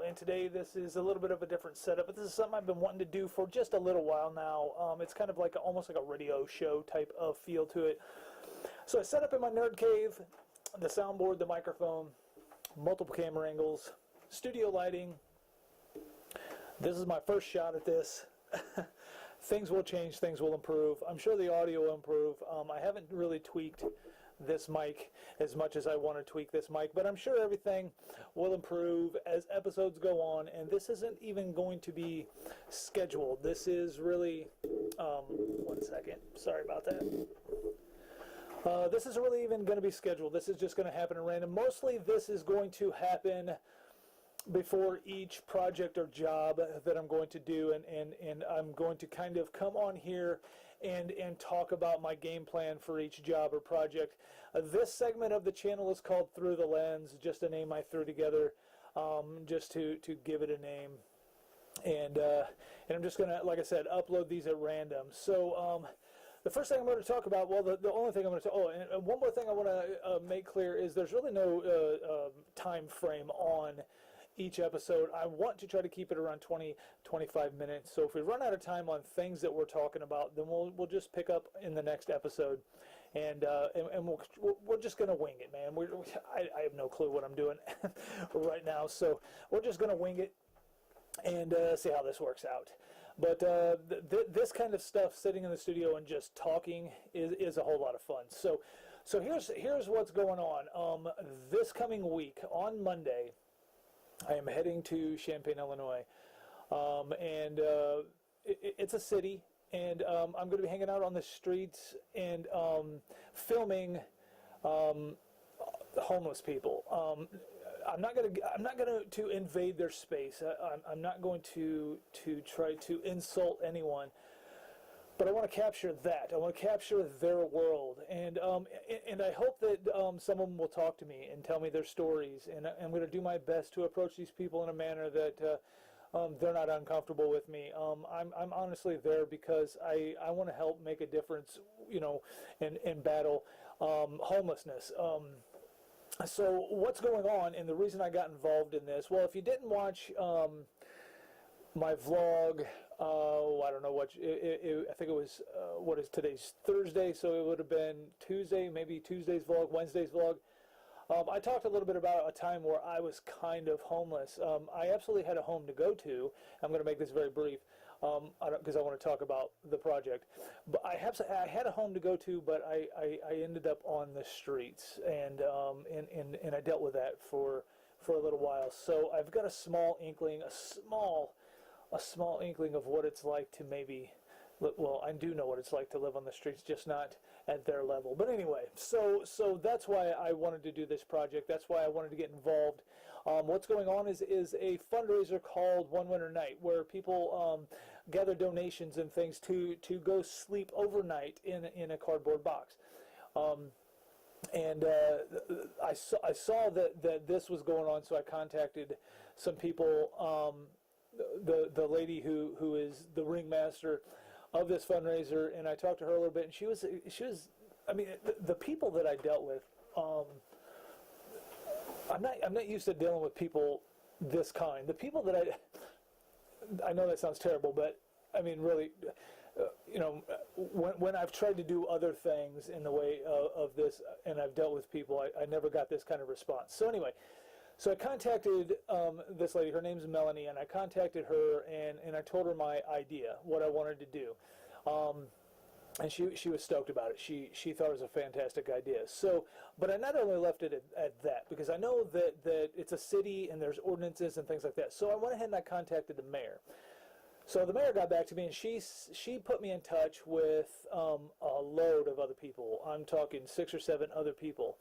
and today this is a little bit of a different setup, but this is something I've been wanting to do for just a little while now. It's kind of like almost like a radio show type of feel to it. So I set up in my nerd cave, the soundboard, the microphone, multiple camera angles, studio lighting. This is my first shot at this. Things will change, things will improve. I'm sure the audio will improve. I haven't really tweaked this mic as much as I want to tweak this mic, but I'm sure everything will improve as episodes go on, and this isn't even going to be scheduled. This is really, one second, sorry about that. This isn't really even going to be scheduled. This is just going to happen at random. Mostly this is going to happen before each project or job that I'm going to do, and I'm going to kind of come on here and talk about my game plan for each job or project. This segment of the channel is called Through the Lens, just a name I threw together just to give it a name. And I'm just going to, like I said, upload these at random. So the first thing I'm going to talk about, well, the only thing I'm going to talk, oh, and one more thing I want to make clear is there's really no time frame on each episode. I want to try to keep it around 20-25 minutes. So if we run out of time on things that we're talking about, then we'll just pick up in the next episode, and we're just gonna wing it, man. I have no clue what I'm doing right now, so we're just gonna wing it and see how this works out. But this kind of stuff, sitting in the studio and just talking, is a whole lot of fun. So here's what's going on. This coming week on Monday, I am heading to Champaign, Illinois, and it's a city, and I'm going to be hanging out on the streets and filming homeless people. I'm not going to invade their space. I'm not going to try to insult anyone. But I want to capture that. I want to capture their world, and I hope that some of them will talk to me and tell me their stories. And I'm going to do my best to approach these people in a manner that they're not uncomfortable with me. I'm honestly there because I want to help make a difference, you know, and battle homelessness. So what's going on, and the reason I got involved in this? Well, if you didn't watch my vlog, I don't know what, I think it was, what is today's Thursday, so it would have been Tuesday, maybe Tuesday's vlog, Wednesday's vlog. I talked a little bit about a time where I was kind of homeless. I absolutely had a home to go to. I'm going to make this very brief because I want to talk about the project. But I had a home to go to, but I ended up on the streets, and I dealt with that for a little while. So I've got a small inkling, a small inkling of what it's like to maybe, well, I do know what it's like to live on the streets, just not at their level. But anyway, so that's why I wanted to do this project. That's why I wanted to get involved. What's going on is a fundraiser called One Winter Night, where people gather donations and things to go sleep overnight in a cardboard box. And I saw that this was going on, so I contacted some people. The lady who is the ringmaster of this fundraiser, and I talked to her a little bit, and she was I mean, the people that I dealt with, I'm not used to dealing with people this kind. The people that I know that sounds terrible, but I mean, really, you know, when I've tried to do other things in the way of this, and I've dealt with people, I never got this kind of response. So anyway, so I contacted this lady. Her name's Melanie, and I contacted her, and I told her my idea, what I wanted to do. And she was stoked about it. She thought it was a fantastic idea. So, but I not only left it at that, because I know that it's a city and there's ordinances and things like that. So I went ahead and I contacted the mayor. So the mayor got back to me, and she put me in touch with a load of other people. I'm talking 6 or 7 other people.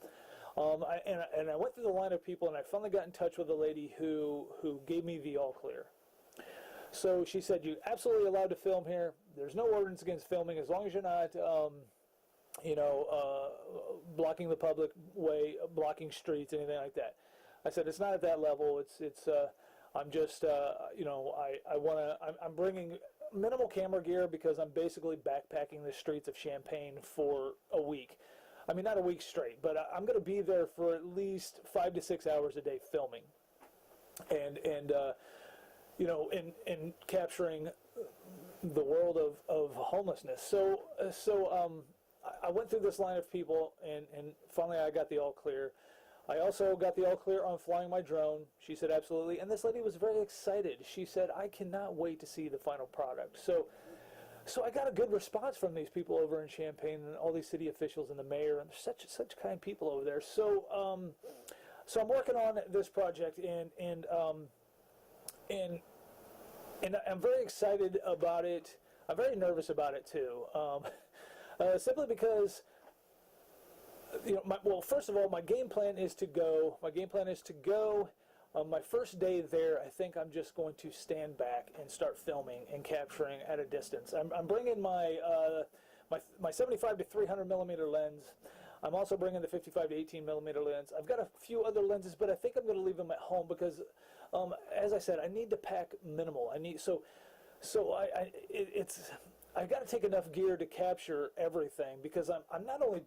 And I went through the line of people, and I finally got in touch with a lady who gave me the all clear. So she said, "You're absolutely allowed to film here. There's no ordinance against filming as long as you're not, you know, blocking the public way, blocking streets, anything like that." I said, "It's not at that level. I'm just, you know, I'm bringing minimal camera gear because I'm basically backpacking the streets of Champaign for a week. I mean, not a week straight, but I'm going to be there for at least 5 to 6 hours a day filming." and you know, in capturing the world of homelessness. I went through this line of people, and finally I got the all clear. I also got the all clear on flying my drone. She said absolutely, and this lady was very excited. She said, I cannot wait to see the final product. So I got a good response from these people over in Champaign, and all these city officials and the mayor, and they're such kind people over there. So I'm working on this project, and I'm very excited about it. I'm very nervous about it too, simply because, you know, well, first of all, my game plan is to go. My first day there, I think I'm just going to stand back and start filming and capturing at a distance. I'm bringing my 75 to 300 millimeter lens. I'm also bringing the 55 to 18 millimeter lens. I've got a few other lenses, but I think I'm going to leave them at home because, as I said, I need to pack minimal. I've got to take enough gear to capture everything, because I'm not only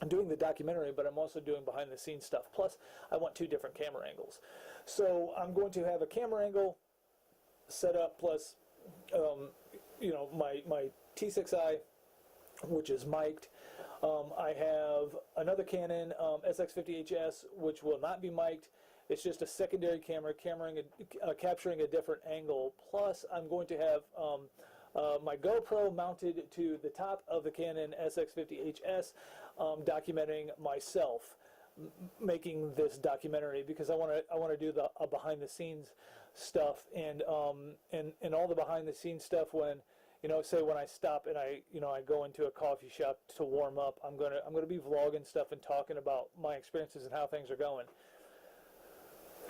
I'm doing the documentary, but I'm also doing behind the scenes stuff. Plus, I want 2 different camera angles. So I'm going to have a camera angle set up, plus, you know, my T6i, which is mic'd. I have another Canon SX50HS, which will not be mic'd. It's just a secondary camera capturing a different angle. Plus, I'm going to have my GoPro mounted to the top of the Canon SX50HS, documenting myself making this documentary, because I want to do the behind the scenes stuff, and all the behind the scenes stuff when, you know, say when I stop and I go into a coffee shop to warm up, I'm gonna be vlogging stuff and talking about my experiences and how things are going.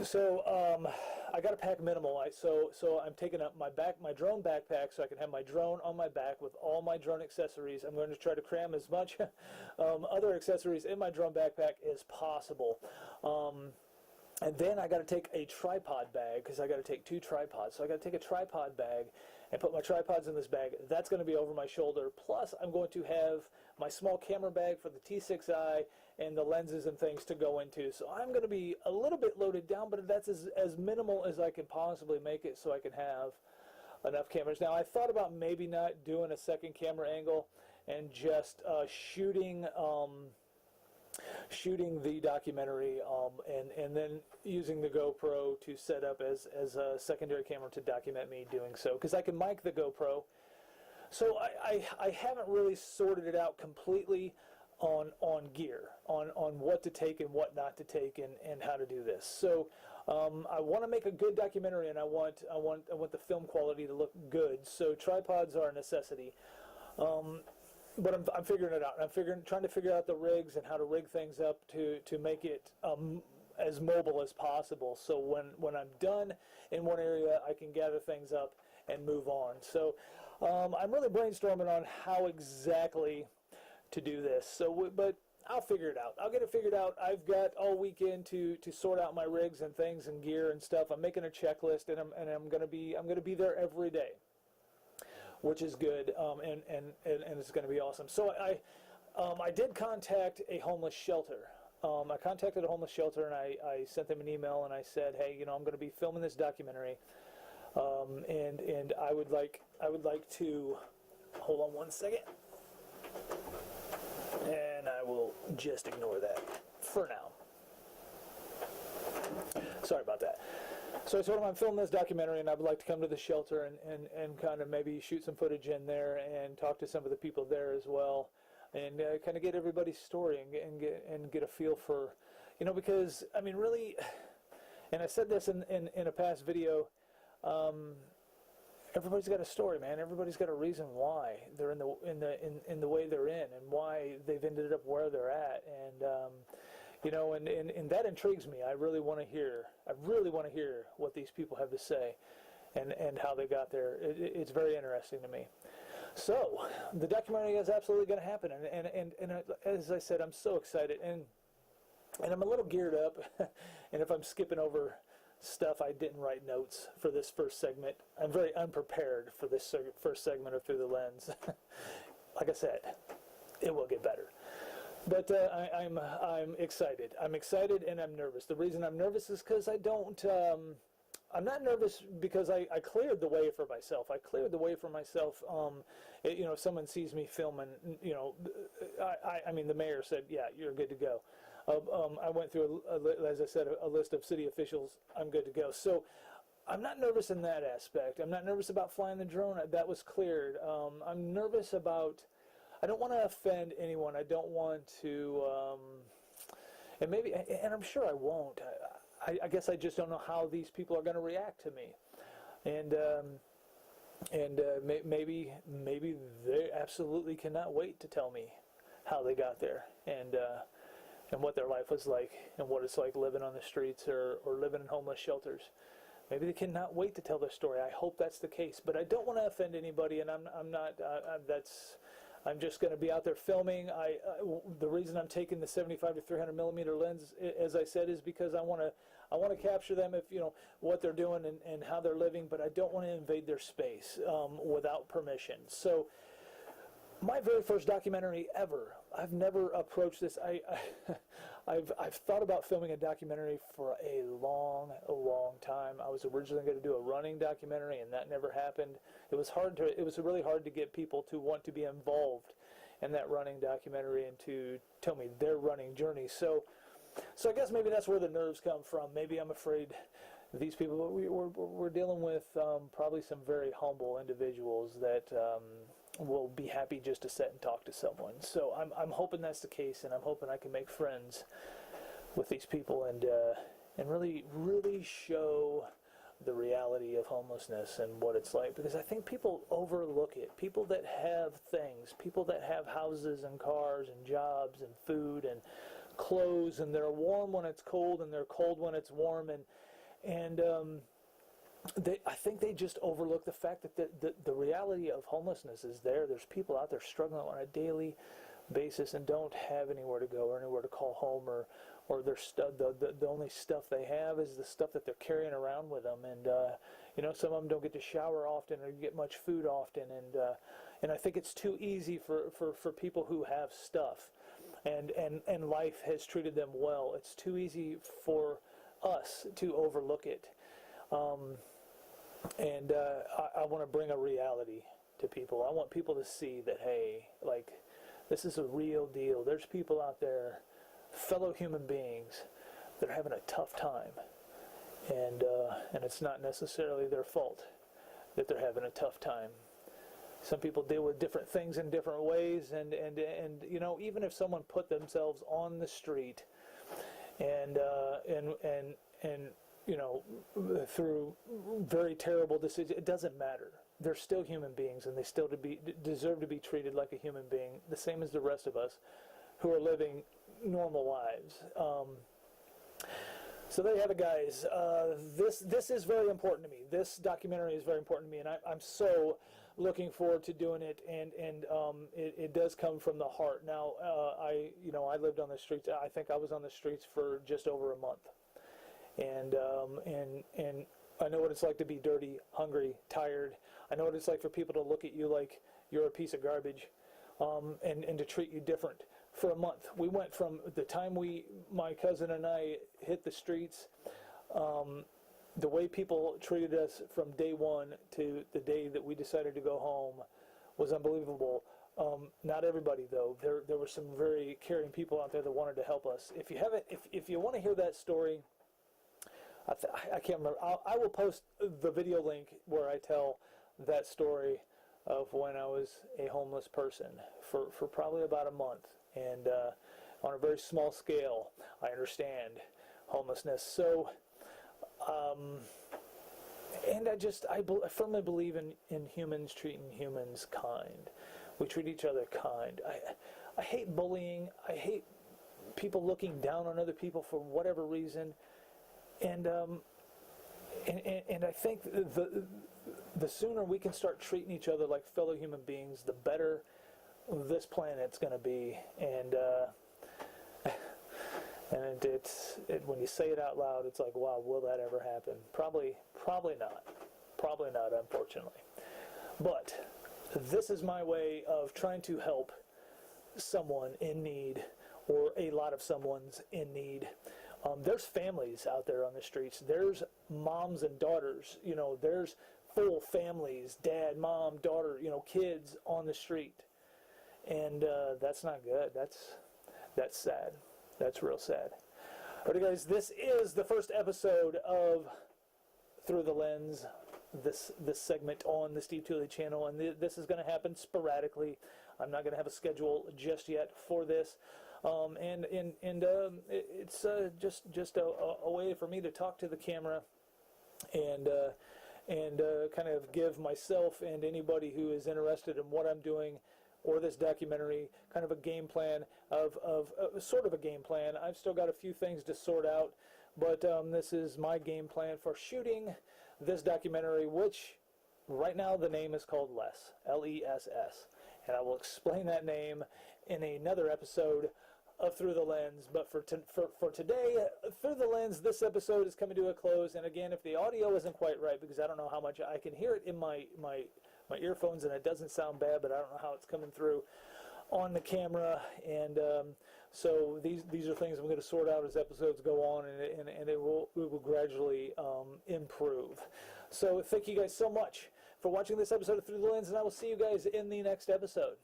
So I got to pack minimal. So I'm taking up my drone backpack, so I can have my drone on my back with all my drone accessories. I'm going to try to cram as much other accessories in my drone backpack as possible. And then I got to take a tripod bag, because I got to take 2 tripods. So I got to take a tripod bag and put my tripods in this bag. That's going to be over my shoulder. Plus, I'm going to have my small camera bag for the T6i and the lenses and things to go into. So I'm going to be a little bit loaded down, but that's as minimal as I can possibly make it, so I can have enough cameras. Now, I thought about maybe not doing a second camera angle and just shooting the documentary, and then using the GoPro to set up as a secondary camera to document me doing so, because I can mic the GoPro. So I haven't really sorted it out completely on gear, on what to take and what not to take, and how to do this. So I want to make a good documentary, and I want the film quality to look good. So tripods are a necessity. But I'm figuring it out. Trying to figure out the rigs and how to rig things up to make it as mobile as possible. So when I'm done in one area, I can gather things up and move on. So I'm really brainstorming on how exactly to do this. So, but I'll figure it out. I'll get it figured out. I've got all weekend to sort out my rigs and things and gear and stuff. I'm making a checklist, and I'm gonna be there every day, which is good, and it's going to be awesome. So I did contact a homeless shelter. I contacted a homeless shelter, and I sent them an email, and I said, hey, you know, I'm going to be filming this documentary, and I would like to, hold on one second, and I will just ignore that for now. Sorry about that. So I told him I'm filming this documentary, and I would like to come to the shelter and kind of maybe shoot some footage in there and talk to some of the people there as well, and kind of get everybody's story and get a feel for, you know, because I mean really, and I said this in a past video, everybody's got a story, man. Everybody's got a reason why they're in the way they're in, and why they've ended up where they're at, and you know, and that intrigues me. I really want to hear what these people have to say, and how they got there. It's very interesting to me. So the documentary is absolutely going to happen, and as I said, I'm so excited, and I'm a little geared up. And if I'm skipping over stuff, I didn't write notes for this first segment. I'm very unprepared for this first segment of Through the Lens. Like I said, it will get better. But I'm excited. I'm excited and I'm nervous. The reason I'm nervous is because I don't. I'm not nervous because I cleared the way for myself. I cleared the way for myself. If someone sees me filming, I mean, the mayor said, "Yeah, you're good to go." I went through, as I said, a list of city officials. I'm good to go. So I'm not nervous in that aspect. I'm not nervous about flying the drone. That was cleared. I'm nervous about. I don't want to offend anyone. I don't want to, and I'm sure I won't. I guess I just don't know how these people are going to react to me, and maybe they absolutely cannot wait to tell me how they got there, and what their life was like, and what it's like living on the streets or living in homeless shelters. Maybe they cannot wait to tell their story. I hope that's the case, but I don't want to offend anybody, and I'm not. I'm just going to be out there filming. The reason I'm taking the 75 to 300 millimeter lens, as I said, is because I want to capture them, if what they're doing and how they're living, but I don't want to invade their space without permission. So my very first documentary ever. I've never approached this. I've thought about filming a documentary for a long time. I was originally going to do a running documentary, and that never happened. It was really hard to get people to want to be involved in that running documentary and to tell me their running journey. So I guess maybe that's where the nerves come from. Maybe I'm afraid these people. We're dealing with probably some very humble individuals that will be happy just to sit and talk to someone. So I'm hoping that's the case, and I'm hoping I can make friends with these people and really show the reality of homelessness and what it's like, because I think people overlook it. People that have things, people that have houses and cars and jobs and food and clothes, and they're warm when it's cold and they're cold when it's warm, and I think they just overlook the fact that the reality of homelessness is there. There's people out there struggling on a daily basis and don't have anywhere to go or anywhere to call home, or the only stuff they have is the stuff that they're carrying around with them, and some of them don't get to shower often or get much food often, and I think it's too easy for people who have stuff, and life has treated them well. It's too easy for us to overlook it. I want to bring a reality to people. I want people to see that, hey, like, this is a real deal. There's people out there, fellow human beings, that are having a tough time, and it's not necessarily their fault that they're having a tough time. Some people deal with different things in different ways, and even if someone put themselves on the street and through very terrible decisions, it doesn't matter. They're still human beings, and they still deserve to be treated like a human being, the same as the rest of us who are living normal lives. So there you have it, guys. This is very important to me. This documentary is very important to me, and I'm so looking forward to doing it. And it does come from the heart. Now, I lived on the streets. I think I was on the streets for just over a month. And I know what it's like to be dirty, hungry, tired. I know what it's like for people to look at you like you're a piece of garbage, and to treat you different. For a month, we went from the time my cousin and I hit the streets, the way people treated us from day one to the day that we decided to go home was unbelievable. Not everybody, though. There were some very caring people out there that wanted to help us. If you want to hear that story, I can't remember. I will post the video link where I tell that story of when I was a homeless person for probably about a month, and on a very small scale. I understand homelessness. So, and I firmly believe in humans treating humans kind. We treat each other kind. I hate bullying. I hate people looking down on other people for whatever reason. And I think the sooner we can start treating each other like fellow human beings, the better this planet's going to be. And when you say it out loud, it's like, wow, will that ever happen? Probably not, unfortunately. But this is my way of trying to help someone in need or a lot of someone's in need. There's families out there on the streets. There's moms and daughters. There's full families, dad, mom, daughter, kids on the street. And that's not good. That's sad. That's real sad. All right, guys, this is the first episode of Through the Lens, this segment on the Steve Tooley channel, and this is going to happen sporadically. I'm not going to have a schedule just yet for this. It's just a way for me to talk to the camera and kind of give myself and anybody who is interested in what I'm doing or this documentary kind of a game plan of sort of a game plan. I've still got a few things to sort out, but this is my game plan for shooting this documentary, which right now the name is called Less, L-E-S-S, and I will explain that name in another episode of Through the Lens. But for today, Through the Lens, this episode is coming to a close. And again, if the audio isn't quite right, because I don't know how much I can hear it in my earphones, and it doesn't sound bad, but I don't know how it's coming through on the camera. And so these are things I'm going to sort out as episodes go on, and it will gradually improve. So thank you guys so much for watching this episode of Through the Lens, and I will see you guys in the next episode.